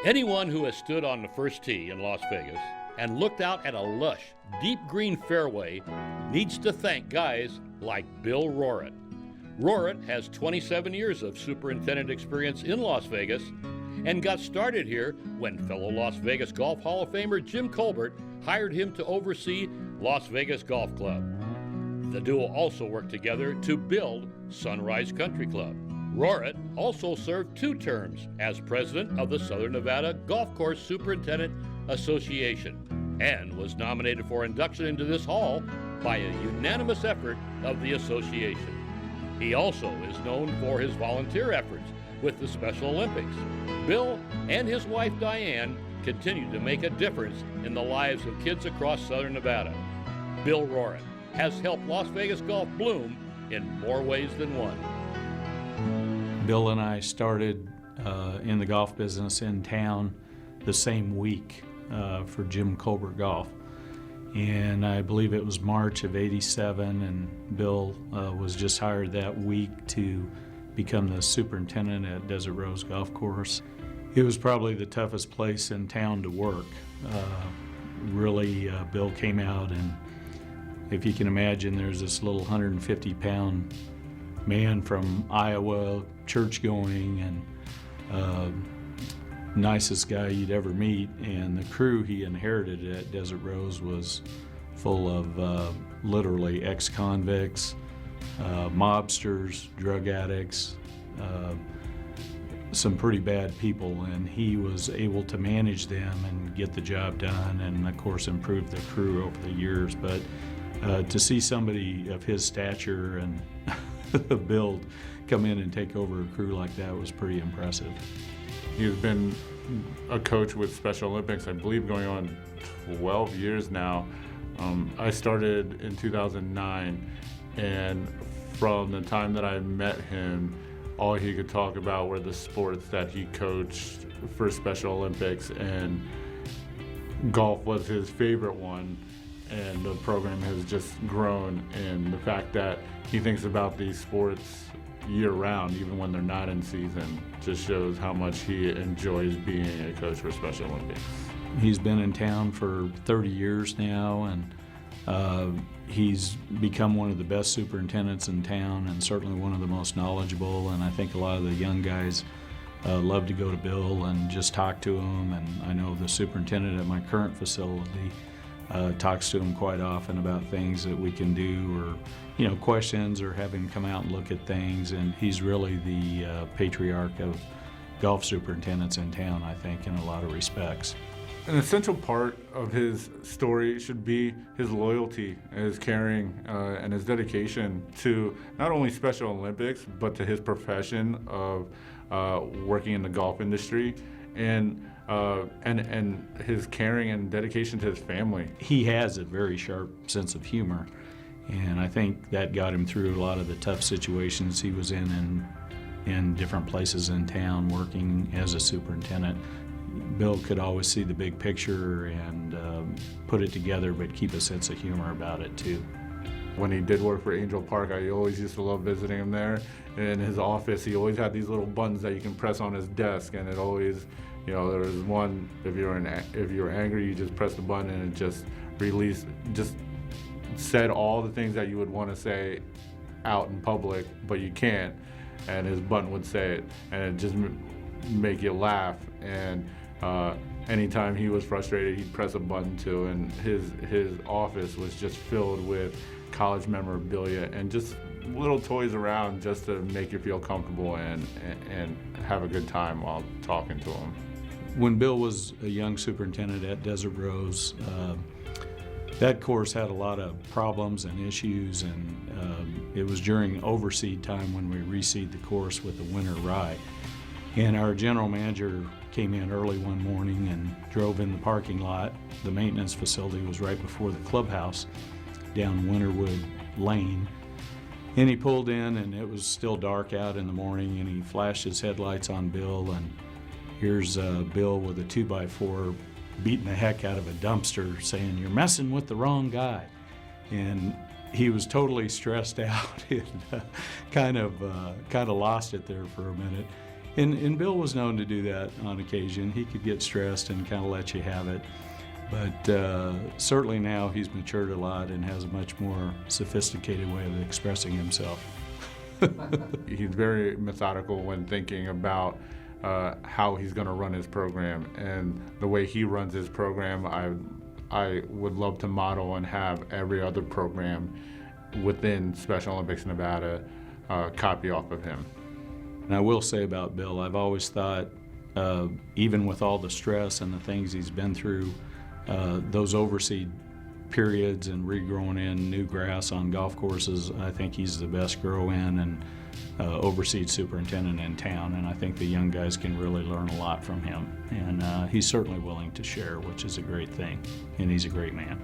Anyone who has stood on the first tee in Las Vegas and looked out at a lush, deep green fairway needs to thank guys like Bill Rohret. Rohret has 27 years of superintendent experience in Las Vegas and got started here when fellow Las Vegas Golf Hall of Famer Jim Colbert hired him to oversee Las Vegas Golf Club. The duo also worked together to build Sunrise Country Club. Rohret also served 2 terms as president of the Southern Nevada Golf Course Superintendent Association and was nominated for induction into this hall by a unanimous effort of the association. He also is known for his volunteer efforts with the Special Olympics. Bill and his wife Diane continue to make a difference in the lives of kids across Southern Nevada. Bill Rohret has helped Las Vegas golf bloom in more ways than one. Bill and I started in the golf business in town the same week for Jim Colbert Golf. And I believe it was March of '87, and Bill was just hired that week to become the superintendent at Desert Rose Golf Course. It was probably the toughest place in town to work. Bill came out, and if you can imagine, there's this little 150-pound man from Iowa, church-going, and nicest guy you'd ever meet. And the crew he inherited at Desert Rose was full of literally ex-convicts, mobsters, drug addicts, some pretty bad people, and he was able to manage them and get the job done, and of course improve the crew over the years. But to see somebody of his stature and build come in and take over a crew like that was pretty impressive. He's been a coach with Special Olympics, I believe, going on 12 years now. I started in 2009, and from the time that I met him, all he could talk about were the sports that he coached for Special Olympics, and golf was his favorite one. And the program has just grown, and the fact that he thinks about these sports year-round, even when they're not in season, just shows how much he enjoys being a coach for Special Olympics. He's been in town for 30 years now, and he's become one of the best superintendents in town, and certainly one of the most knowledgeable. And I think a lot of the young guys love to go to Bill and just talk to him. And I know the superintendent at my current facility talks to him quite often about things that we can do, or questions, or have him come out and look at things. And he's really the patriarch of golf superintendents in town, I think, in a lot of respects. An essential part of his story should be his loyalty, his caring, and his dedication to not only Special Olympics, but to his profession of working in the golf industry, and his caring and dedication to his family. He has a very sharp sense of humor, and I think that got him through a lot of the tough situations he was in different places in town working as a superintendent. Bill could always see the big picture and put it together, but keep a sense of humor about it too. When he did work for Angel Park, I always used to love visiting him there. In his office, he always had these little buttons that you can press on his desk, and it always, there was one, if you were angry, you just press the button and it just said all the things that you would want to say out in public, but you can't, and his button would say it, and it just make you laugh. And anytime he was frustrated, he'd press a button too, and his office was just filled with college memorabilia and just little toys around just to make you feel comfortable and have a good time while talking to him. When Bill was a young superintendent at Desert Rose, that course had a lot of problems and issues, and it was during overseed time when we reseed the course with the winter rye. And our general manager came in early one morning and drove in the parking lot. The maintenance facility was right before the clubhouse down Winterwood Lane. And he pulled in, and it was still dark out in the morning, and he flashed his headlights on Bill, and here's Bill with a 2x4 beating the heck out of a dumpster saying, "You're messing with the wrong guy." And he was totally stressed out and kind of lost it there for a minute. And Bill was known to do that on occasion. He could get stressed and kind of let you have it. But certainly now he's matured a lot and has a much more sophisticated way of expressing himself. He's very methodical when thinking about how he's going to run his program, and the way he runs his program, I would love to model and have every other program within Special Olympics Nevada copy off of him. And I will say about Bill, I've always thought, even with all the stress and the things he's been through, those overseed periods and regrowing in new grass on golf courses, I think he's the best grow-in and overseed superintendent in town, and I think the young guys can really learn a lot from him. And he's certainly willing to share, which is a great thing, and he's a great man.